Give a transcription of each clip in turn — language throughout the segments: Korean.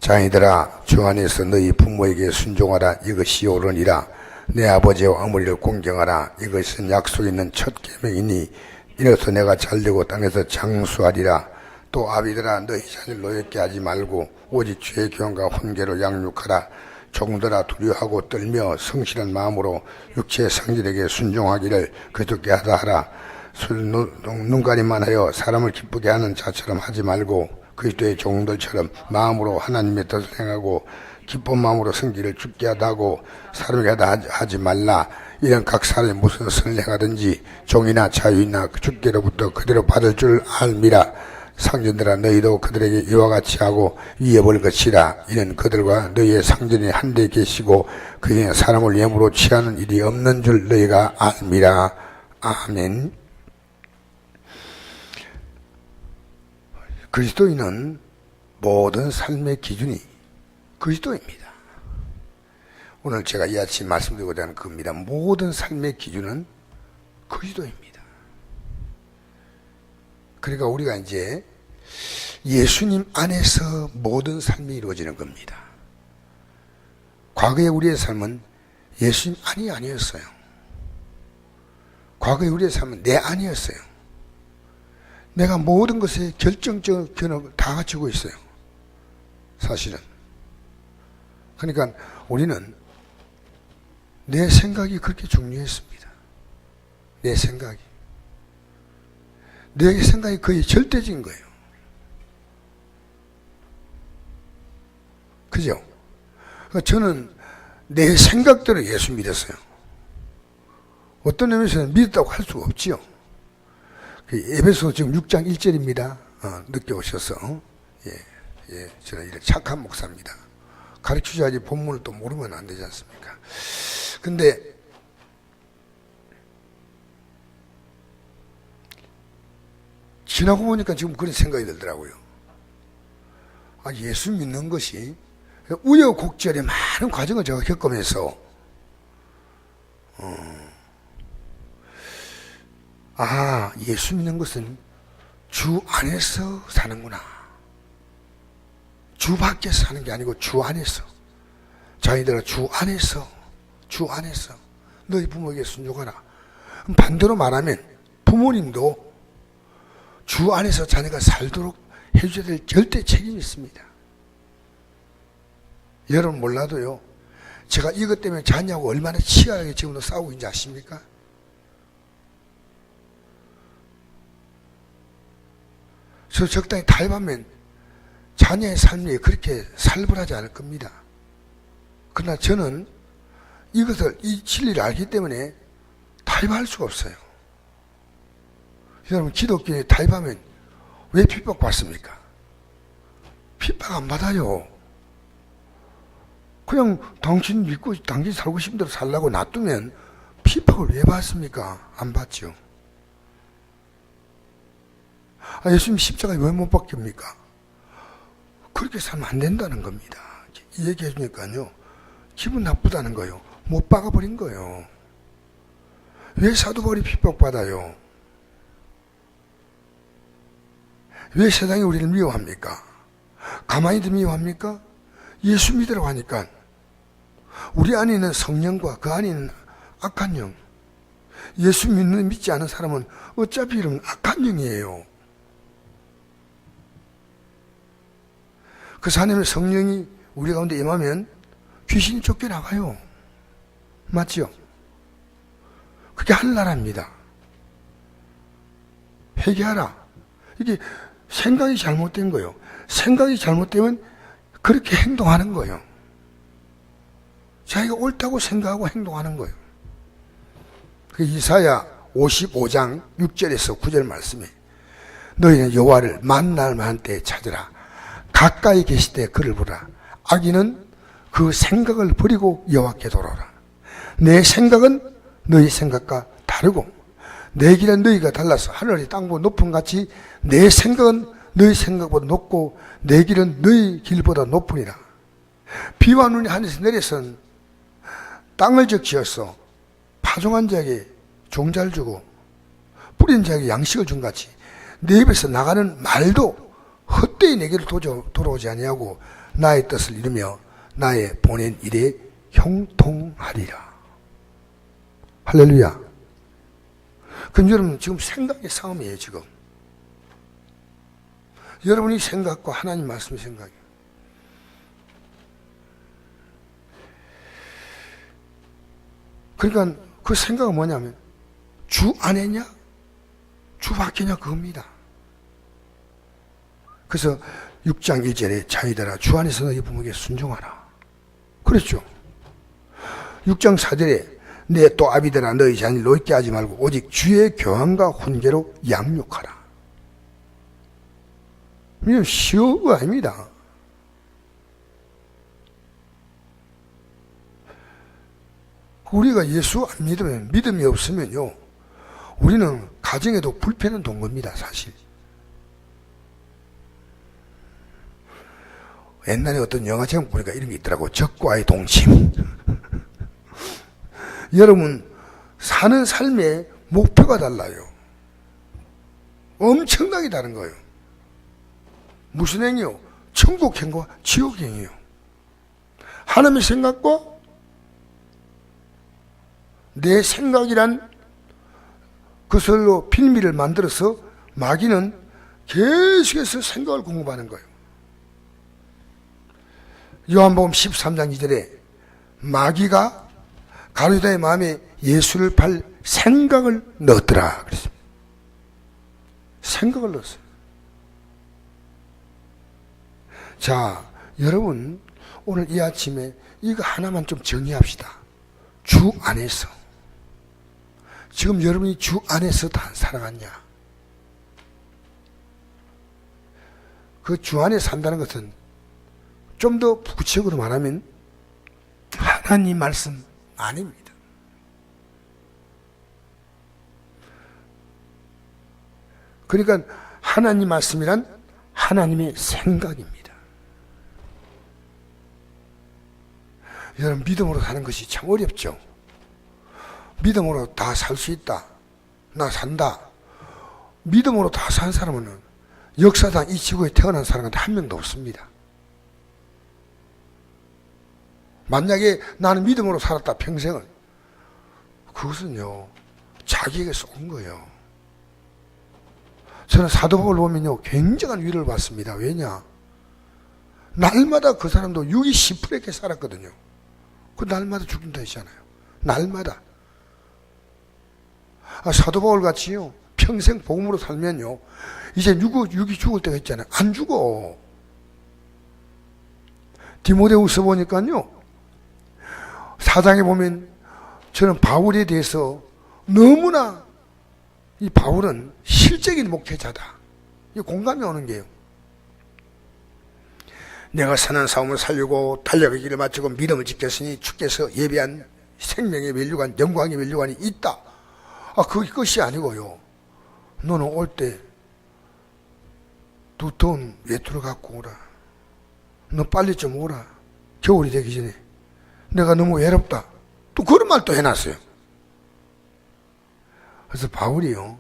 자녀들아, 주 안에서 너희 부모에게 순종하라. 이것이 옳으니라. 내 아버지와 어머니를 공경하라. 이것은 약속 있는 첫 계명이니 이로써 내가 잘되고 땅에서 장수하리라. 또 아비들아, 너희 자녀를 노엽게 하지 말고 오직 주의 교훈과 훈계로 양육하라. 종들아, 두려워하고 떨며 성실한 마음으로 육체의 성질에게 순종하기를 그저께 하라. 눈가림만 하여 사람을 기쁘게 하는 자처럼 하지 말고 그리스도의 종들처럼 마음으로 하나님의 뜻을 행하고 기쁜 마음으로 성질을 죽게 하다고 사람에게 하지 말라. 이런 각 사람이 무슨 선을 행하든지 종이나 자유이나 주께로부터 그대로 받을 줄 알미라. 상전들아, 너희도 그들에게 이와 같이 하고 위협을 거치라. 이는 그들과 너희의 상전이 한데 계시고 그중에 사람을 예물로 취하는 일이 없는 줄 너희가 알미라. 아멘. 그리스도인은 모든 삶의 기준이 그리스도입니다. 오늘 제가 이 아침 말씀드리고자 하는 겁니다. 모든 삶의 기준은 그리스도입니다. 그러니까 우리가 이제 예수님 안에서 모든 삶이 이루어지는 겁니다. 과거의 우리의 삶은 예수님 안이 아니었어요. 과거의 우리의 삶은 내 안이었어요. 내가 모든 것에 결정적 견업을 다 갖추고 있어요. 사실은. 그러니까 우리는 내 생각이 그렇게 중요했습니다. 내 생각이. 내 생각이 거의 절대적인 거예요. 그죠? 그러니까 저는 내 생각대로 예수 믿었어요. 어떤 의미에서는 믿었다고 할 수가 없지요. 에베소 지금 6장 1절입니다. 늦게 오셔서. 저는 이런 착한 목사입니다. 가르치자지 본문을 또 모르면 안 되지 않습니까? 근데, 지나고 보니까 지금 그런 생각이 들더라고요. 예수 믿는 것이 우여곡절의 많은 과정을 제가 겪으면서, 예수 믿는 것은 주 안에서 사는구나. 주 밖에서 사는 게 아니고 주 안에서. 자기들아, 주 안에서 너희 부모에게 순종하라. 반대로 말하면 부모님도 주 안에서 자녀가 살도록 해줘야 될 절대 책임이 있습니다. 여러분 몰라도요, 제가 이것 때문에 자녀하고 얼마나 치열하게 지금도 싸우고 있는지 아십니까? 저 적당히 타협하면 자녀의 삶이 그렇게 살벌하지 않을 겁니다. 그러나 저는 이것을, 이 진리를 알기 때문에 타협할 수가 없어요. 여러분, 기독교에 타협하면 왜 핍박받습니까? 핍박 안 받아요. 그냥 당신 믿고 당신 살고 싶은 대로 살라고 놔두면 핍박을 왜 받습니까? 안 받죠. 예수님 십자가에 왜 못 박힙니까? 그렇게 살면 안 된다는 겁니다. 이 얘기 해주니까요, 기분 나쁘다는 거예요. 못 박아버린 거예요. 왜 사도바울이 핍박받아요? 왜 세상이 우리를 미워합니까? 가만히도 미워합니까? 예수 믿으라고 하니까. 우리 안에 있는 성령과 그 안에 있는 악한 영, 예수 믿지 않은 사람은 어차피 이러면 악한 영이에요. 그 하나님의 성령이 우리 가운데 임하면 귀신이 쫓겨나가요. 맞죠? 그게 하늘나라입니다. 회개하라. 이게 생각이 잘못된 거예요. 생각이 잘못되면 그렇게 행동하는 거예요. 자기가 옳다고 생각하고 행동하는 거예요. 그 이사야 55장 6절에서 9절 말씀에 너희는 여호와를 만날 만한 때에 찾으라. 가까이 계실 때 그를 보라. 악인은 그 생각을 버리고 여호와께 돌아오라. 내 생각은 너희 생각과 다르고 내 길은 너희가 달라서 하늘이 땅보다 높은 같이 내 생각은 너희 생각보다 높고 내 길은 너희 길보다 높으니라. 비와 눈이 하늘에서 내려선 땅을 적시어서 파종한 자에게 종자를 주고 뿌린 자에게 양식을 준 같이 내 입에서 나가는 말도 헛되이 내게로 돌아오지 아니하고 나의 뜻을 이루며 나의 보낸 일에 형통하리라. 할렐루야. 그럼 여러분 지금 생각의 싸움이에요. 지금 여러분이 생각과 하나님 말씀의 생각이에요. 그러니까 그 생각은 뭐냐면 주 안에냐 주 밖이냐 그겁니다. 그래서 6장 1절에 자기들아 주 안에서 너희 부모에게 순종하라 그랬죠. 6장 4절에 내 또 아비들아 너희 자녀를 노엽게 하지 말고 오직 주의 교훈과 훈계로 양육하라. 이건 쉬운 거 아닙니다. 우리가 예수 안 믿으면, 믿음이 없으면요, 우리는 가정에도 불편은 돈 겁니다, 사실. 옛날에 어떤 영화 제목 보니까 이런 게 있더라고. 적과의 동침. 여러분, 사는 삶의 목표가 달라요. 엄청나게 다른 거예요. 무슨 행위요? 천국 행위와 지옥 행위요. 하나님의 생각과 내 생각이란 그것으로 빌미를 만들어서 마귀는 계속해서 생각을 공급하는 거예요. 요한복음 13장 2절에 마귀가 가룟유다의 마음에 예수를 팔 생각을 넣었더라 그랬습니다. 생각을 넣었어요. 자, 여러분 오늘 이 아침에 이거 하나만 좀 정리합시다. 주 안에서. 지금 여러분이 주 안에서 다 살아갔냐? 그 주 안에 산다는 것은 좀 더 구체적으로 말하면 하나님 말씀 아닙니다. 그러니까 하나님 말씀이란 하나님의 생각입니다. 여러분 믿음으로 사는 것이 참 어렵죠. 믿음으로 다 살 수 있다. 나 산다. 믿음으로 다 산 사람은 역사상 이 지구에 태어난 사람은 한 명도 없습니다. 만약에 나는 믿음으로 살았다 평생을, 그것은요 자기에게 쏜 거예요. 저는 사도 바울을 보면요 굉장한 위로를 받습니다. 왜냐? 날마다 그 사람도 육이 시퍼렇게 살았거든요. 그 날마다 죽는다 했잖아요. 날마다. 사도 바울 같이요 평생 복음으로 살면요 이제 육이 죽을 때가 있잖아요. 안 죽어. 디모데후서 보니까요 4장에 보면 저는 바울에 대해서 너무나 이 바울은 실적인 목회자다. 이 공감이 오는 게요. 내가 선한 싸움을 살려고 달려갈 길을 마치고 믿음을 지켰으니 주께서 예비한 생명의 면류관, 영광의 면류관이 있다. 그것이 아니고요. 너는 올 때 두터운 외투를 갖고 오라. 너 빨리 좀 오라. 겨울이 되기 전에. 내가 너무 외롭다. 또 그런 말도 해놨어요. 그래서 바울이요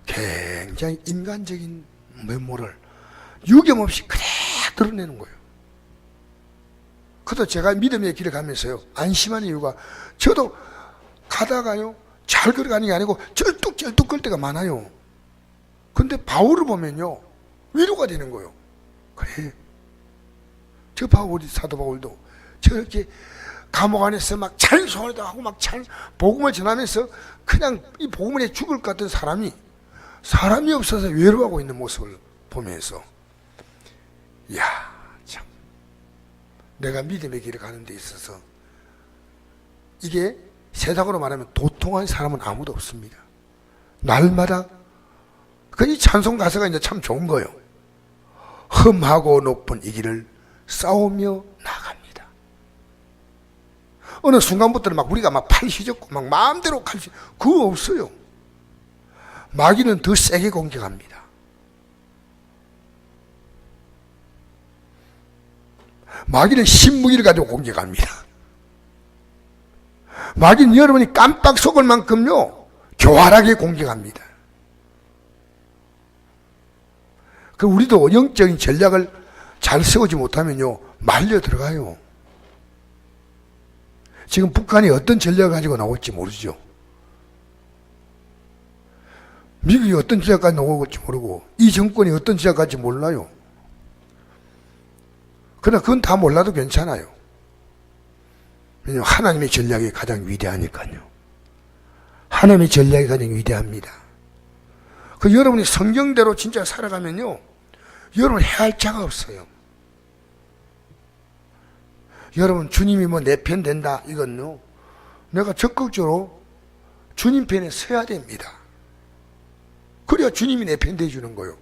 굉장히 인간적인 면모를 유겸없이 그대로 드러내는 거예요. 그래도 제가 믿음의 길을 가면서요 안심한 이유가 저도 가다가요 잘 걸어가는 게 아니고 쩔뚝쩔뚝 걸 때가 많아요. 근데 바울을 보면요 위로가 되는 거예요. 그래, 저 바울이, 사도 바울도 저렇게 감옥 안에서 막 찬송을 하고 막 복음을 전하면서 그냥 이 복음에 죽을 것 같은 사람이 없어서 외로워하고 있는 모습을 보면서 이야 참 내가 믿음의 길을 가는 데 있어서 이게 세상으로 말하면 도통한 사람은 아무도 없습니다. 날마다 이 찬송 가사가 이제 참 좋은 거예요. 험하고 높은 이 길을 싸우며 나갑니다. 어느 순간부터는 막 우리가 막 팔 휘젓고 막 마음대로 갈 수, 그거 없어요. 마귀는 더 세게 공격합니다. 마귀는 신무기를 가지고 공격합니다. 마귀는 여러분이 깜빡 속을 만큼요 교활하게 공격합니다. 우리도 영적인 전략을 잘 세우지 못하면요, 말려 들어가요. 지금 북한이 어떤 전략을 가지고 나올지 모르죠. 미국이 어떤 전략까지 나올지 모르고, 이 정권이 어떤 전략까지 몰라요. 그러나 그건 다 몰라도 괜찮아요. 왜냐하면 하나님의 전략이 가장 위대하니까요. 하나님의 전략이 가장 위대합니다. 그 여러분이 성경대로 진짜 살아가면요, 여러분 해할 자가 없어요. 여러분 주님이 뭐 내 편 된다 이건요, 내가 적극적으로 주님 편에 서야 됩니다. 그래야 주님이 내 편 돼주는 거요.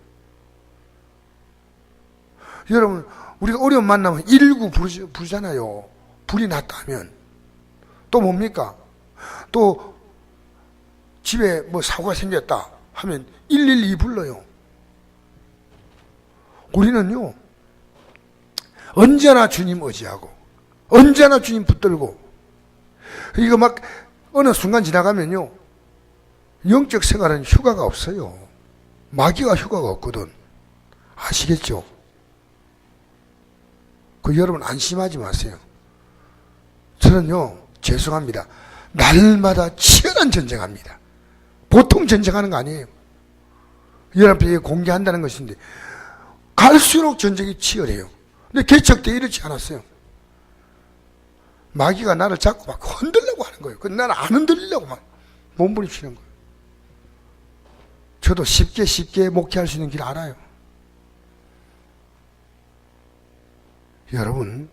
여러분 우리가 어려움 만나면 119 부르잖아요. 불이 났다면. 또 뭡니까? 또 집에 뭐 사고가 생겼다 하면 112 불러요. 우리는요, 언제나 주님 의지하고 언제나 주님 붙들고, 이거 막 어느 순간 지나가면요, 영적 생활은 휴가가 없어요. 마귀가 휴가가 없거든. 아시겠죠? 그 여러분 안심하지 마세요. 저는요, 죄송합니다, 날마다 치열한 전쟁합니다. 보통 전쟁하는 거 아니에요. 여러분에게 공개한다는 것인데 갈수록 전쟁이 치열해요. 근데 개척 때 이렇지 않았어요. 마귀가 나를 잡고 막 흔들려고 하는 거예요. 근데 나는 안 흔들리려고 막 몸부림치는 거예요. 저도 쉽게 목회할 수 있는 길 알아요. 여러분,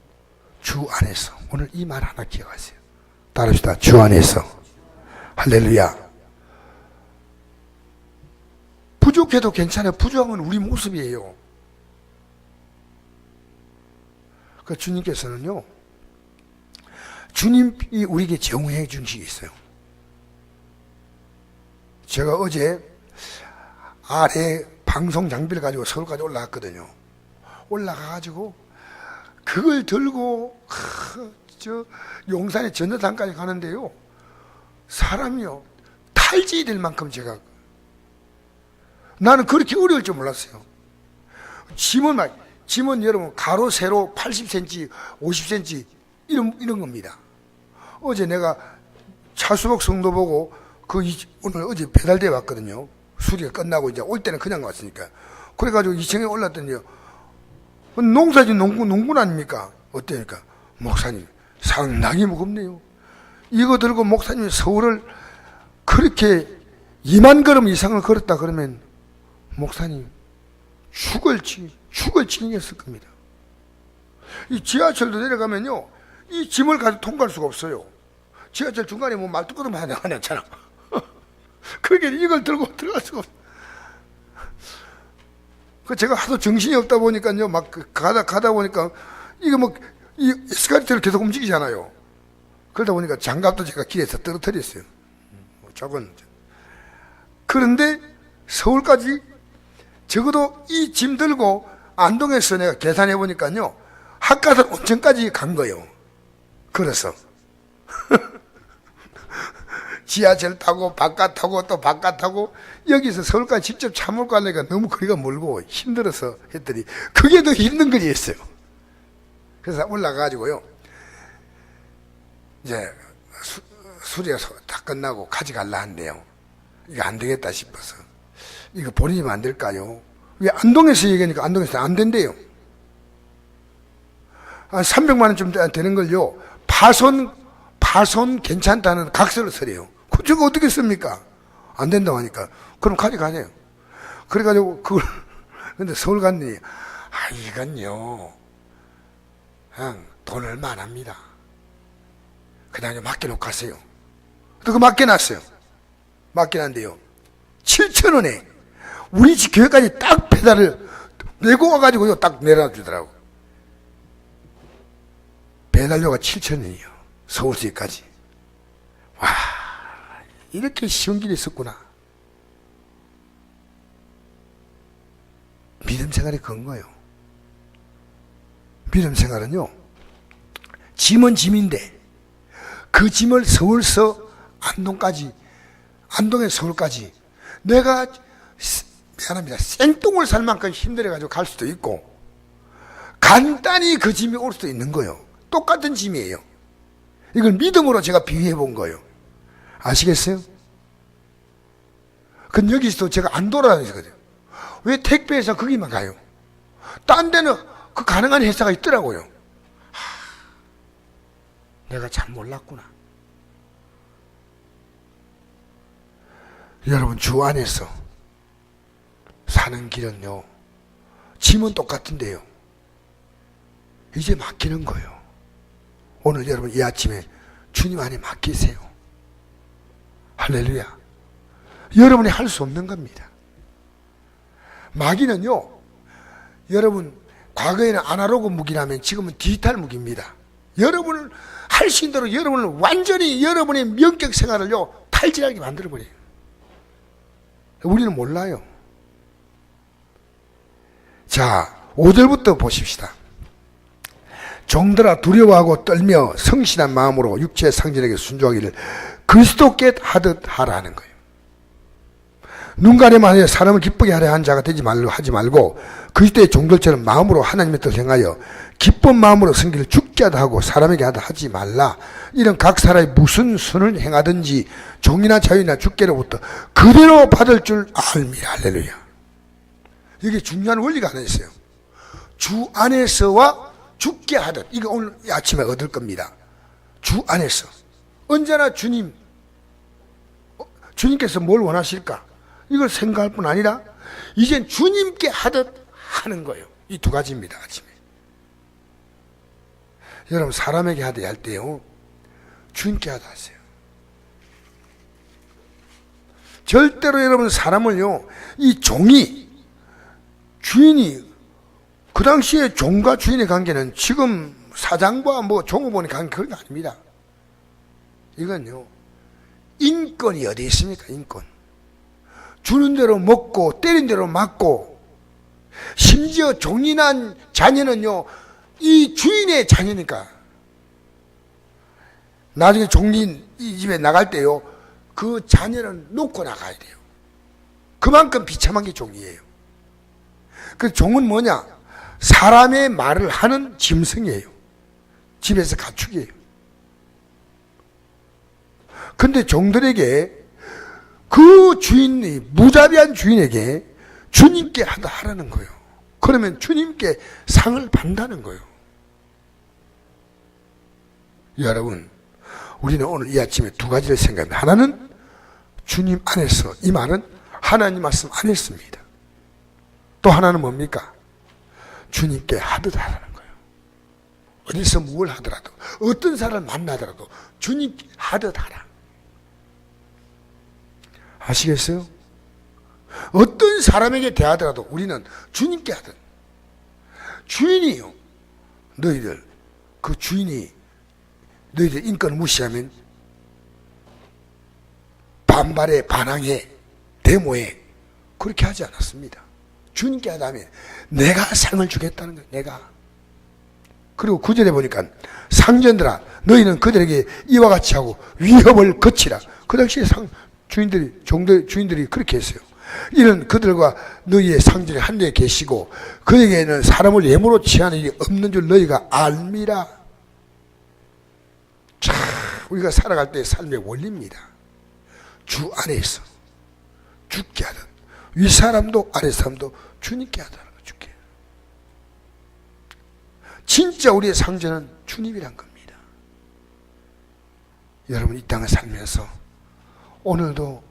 주 안에서, 오늘 이 말 하나 기억하세요. 따릅시다. 주 안에서. 할렐루야. 부족해도 괜찮아요. 부족한 건 우리 모습이에요. 그 주님께서는요, 주님이 우리에게 제공해 준 것이 있어요. 제가 어제 아래 방송 장비를 가지고 서울까지 올라갔거든요. 올라가가지고 그걸 들고 저 용산의 전도단까지 가는데요, 사람이요 탈진이 될 만큼 제가, 나는 그렇게 어려울 줄 몰랐어요. 짐은 여러분 가로 세로 80cm 50cm 이런 겁니다. 어제 내가 차수복 성도 보고 오늘 어제 배달돼 왔거든요. 수리가 끝나고 이제 올 때는 그냥 왔으니까. 그래가지고 2층에 올랐더니요, 농사진 농군 아닙니까? 어때니까? 목사님 상당히 무겁네요. 이거 들고 목사님이 서울을 그렇게 2만 걸음 이상을 걸었다 그러면 목사님 죽을 지경이었을 겁니다. 이 지하철도 내려가면요, 이 짐을 가지고 통과할 수가 없어요. 지하철 중간에 뭐 말뚝 끊으면 안 했잖아. 그러니까 이걸 들고 들어갈 수가 없어요. 그 제가 하도 정신이 없다 보니까요, 막 가다 보니까 이거 뭐 이 에스컬레이터를 계속 움직이잖아요. 그러다 보니까 장갑도 제가 길에서 떨어뜨렸어요. 저건. 그런데 서울까지 적어도 이 짐 들고 안동에서 내가 계산해 보니까요, 학가산 온천까지 간 거예요. 걸어서. 지하철 타고 바깥 타고 또 바깥 타고 여기서 서울까지 직접 차 몰고 가려니까 너무 거리가 멀고 힘들어서 했더니 그게 더 힘든 거리였어요. 그래서 올라가가지고요, 이제 수리가 다 끝나고 가져갈라 한대요. 이거 안 되겠다 싶어서, 이거 버리면 안 될까요? 왜 안동에서 얘기하니까 안동에서 안 된대요. 한 300만 원쯤 되는 걸요, 파손 괜찮다는 각서를 쓰래요. 그거 어떻게 씁니까? 안 된다고 하니까 그럼 가져가세요. 그래가지고 그걸 근데 서울 갔더니 이건요 그냥 돈 얼마 안 합니다. 그냥 맡겨놓고 가세요. 그거 맡겨놨어요. 맡겨놨는데요, 7,000원에 우리 집 교회까지 딱 배달을 내고 와가지고요 딱 내려주더라고. 배달료가 7,000원이에요. 서울시까지. 와, 이렇게 쉬운 길이 있었구나. 믿음 생활이 그런 거예요. 믿음 생활은요, 짐은 짐인데 그 짐을 서울서 안동에 서울까지 내가 미안합니다, 생똥을 살 만큼 힘들어가지고 갈 수도 있고, 간단히 그 짐이 올 수도 있는 거예요. 똑같은 짐이에요. 이걸 믿음으로 제가 비유해 본 거예요. 아시겠어요? 근데 여기서도 제가 안 돌아다니거든요. 왜 택배회사 거기만 가요? 딴 데는 그 가능한 회사가 있더라고요. 내가 참 몰랐구나. 여러분, 주 안에서 사는 길은요, 짐은 똑같은데요, 이제 맡기는 거예요. 오늘 여러분 이 아침에 주님 안에 맡기세요. 할렐루야. 여러분이 할 수 없는 겁니다. 마귀는요, 여러분 과거에는 아날로그 무기라면 지금은 디지털 무기입니다. 여러분을 할 수 있는 대로 여러분을 완전히 여러분의 명격 생활을요 탈진하게 만들어버려요. 우리는 몰라요. 자, 5절부터 보십시다. 종들아, 두려워하고 떨며 성실한 마음으로 육체의 상전에게 순종하기를 그리스도께 하듯 하라는 거예요. 눈 가리만 하여 사람을 기쁘게 하려 한 자가 하지 말고 그리스도의 종들처럼 마음으로 하나님의 뜻을 행하여 기쁜 마음으로 성기를 죽게 하다 하고 사람에게 하다 하지 말라. 이런 각 사람이 무슨 선을 행하든지 종이나 자유나 주께로부터 그대로 받을 줄 알미라. 할렐루야. 이게 중요한 원리가 하나 있어요. 주 안에서와 죽게 하듯, 이거 오늘 아침에 얻을 겁니다. 주 안에서 언제나 주님께서 뭘 원하실까, 이걸 생각할 뿐 아니라 이젠 주님께 하듯 하는 거예요. 이 두 가지입니다. 아침에 여러분 사람에게 하듯 할 때요, 주님께 하듯 하세요. 절대로 여러분 사람을요, 이 종이 주인이, 그 당시에 종과 주인의 관계는 지금 사장과 종업원의 관계 그런 거 아닙니다. 이건요, 인권이 어디 있습니까? 인권. 주는 대로 먹고 때린 대로 맞고, 심지어 종이 난 자녀는요 이 주인의 자녀니까 나중에 종이 이 집에 나갈 때요 그 자녀는 놓고 나가야 돼요. 그만큼 비참한 게 종이에요. 그 종은 뭐냐? 사람의 말을 하는 짐승이에요. 집에서 가축이에요. 근데 종들에게, 그 주인이, 무자비한 주인에게 주님께 하라는 거예요. 그러면 주님께 상을 받는다는 거예요. 여러분, 우리는 오늘 이 아침에 두 가지를 생각합니다. 하나는 주님 안에서, 이 말은 하나님 말씀 안에서입니다. 또 하나는 뭡니까? 주님께 하듯 하라는 거예요. 어디서 뭘 하더라도, 어떤 사람을 만나더라도 주님께 하듯 하라. 아시겠어요? 어떤 사람에게 대하더라도 우리는 주님께 하듯. 주인이요, 너희들, 그 주인이 너희들 인권을 무시하면 반발에, 반항에, 데모에 그렇게 하지 않았습니다. 주님께 하다면 내가 상을 주겠다는 거예요. 내가. 그리고 9절에 보니까 상전들아, 너희는 그들에게 이와 같이 하고 위협을 거치라. 그 당시에 주인들이 그렇게 했어요. 이는 그들과 너희의 상전이 한 데에 계시고 그에게는 사람을 예물로 취하는 일이 없는 줄 너희가 알미라. 자, 우리가 살아갈 때 삶의 원리입니다. 주 안에서 죽게 하든, 윗사람도 아랫사람도 주님께 하더라도 죽게. 진짜 우리의 상전은 주님이란 겁니다. 여러분, 이 땅을 살면서 오늘도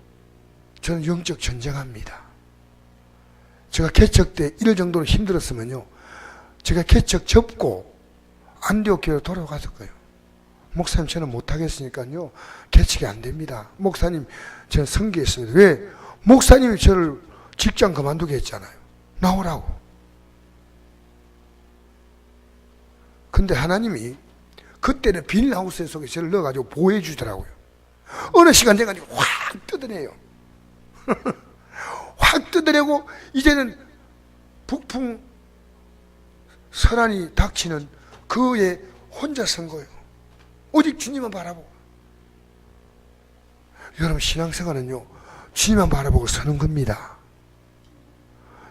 저는 영적 전쟁합니다. 제가 개척 때 이럴 정도로 힘들었으면요, 제가 개척 접고 안디옥 교회로 돌아갔을 거예요. 목사님, 저는 못하겠으니까요 개척이 안 됩니다. 목사님, 저는 선교했습니다. 왜? 목사님이 저를 직장 그만두게 했잖아요. 나오라고. 근데 하나님이 그때는 비닐하우스 속에 저를 넣어가지고 보호해 주더라고요. 어느 시간 돼가지고 확 뜯어내요. 확 뜯어내고 이제는 북풍 설한이 닥치는 그에 혼자 선 거예요. 오직 주님만 바라보고. 여러분, 신앙생활은요 주님만 바라보고 서는 겁니다.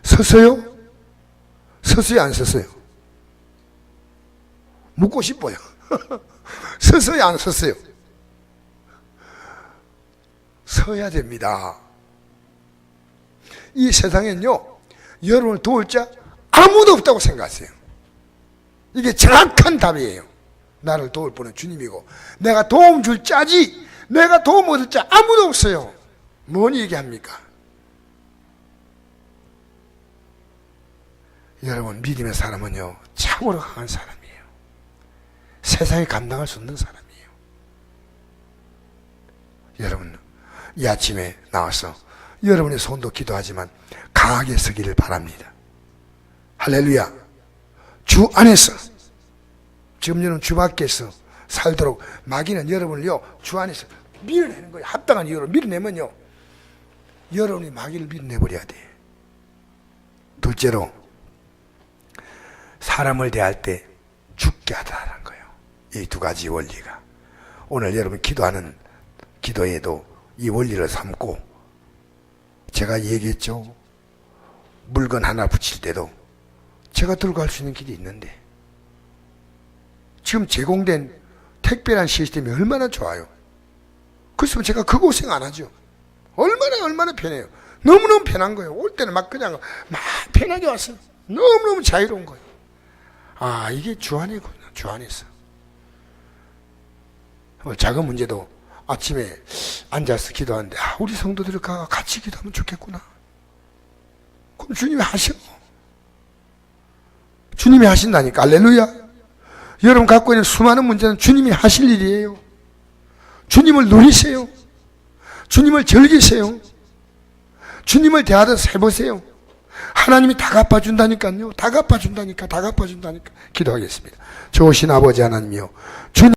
섰어요? 섰어요? 안 섰어요? 묻고 싶어요. 서서요, 안 섰어요? 서야 됩니다. 이 세상엔요, 여러분을 도울 자 아무도 없다고 생각하세요. 이게 정확한 답이에요. 나를 도울 분은 주님이고, 내가 도움 줄 자지, 내가 도움 얻을 자 아무도 없어요. 뭔 얘기합니까? 여러분, 믿음의 사람은요, 참으로 강한 사람이에요. 세상에 감당할 수 없는 사람이에요. 여러분, 이 아침에 나와서 여러분의 손도 기도하지만 강하게 서기를 바랍니다. 할렐루야. 주 안에서, 지금 여러분 주 밖에서 살도록 마귀는 여러분을요, 주 안에서 밀어내는 거예요. 합당한 이유로 밀어내면요, 여러분이 마귀를 밀어내버려야 돼. 둘째로, 사람을 대할 때 죽게 하다라는 거예요. 이 두 가지 원리가. 오늘 여러분 기도하는 기도에도 이 원리를 삼고, 제가 얘기했죠. 물건 하나 붙일 때도 제가 들고 갈 수 있는 길이 있는데, 지금 제공된 택배란 시스템이 얼마나 좋아요. 그렇으면 제가 그 고생 안 하죠. 얼마나 편해요. 너무너무 편한 거예요. 올 때는 막 그냥 막 편하게 왔어요. 너무너무 자유로운 거예요. 아, 이게 주 안이구나. 주 안에서. 작은 문제도 아침에 앉아서 기도하는데, 아, 우리 성도들과 같이 기도하면 좋겠구나. 그럼 주님이 하셔. 주님이 하신다니까. 할렐루야. 여러분 갖고 있는 수많은 문제는 주님이 하실 일이에요. 주님을 누리세요. 주님을 즐기세요. 주님을 대하듯 해보세요. 하나님이 다 갚아준다니까요. 다 갚아준다니까. 기도하겠습니다. 좋으신 아버지 하나님이요, 주님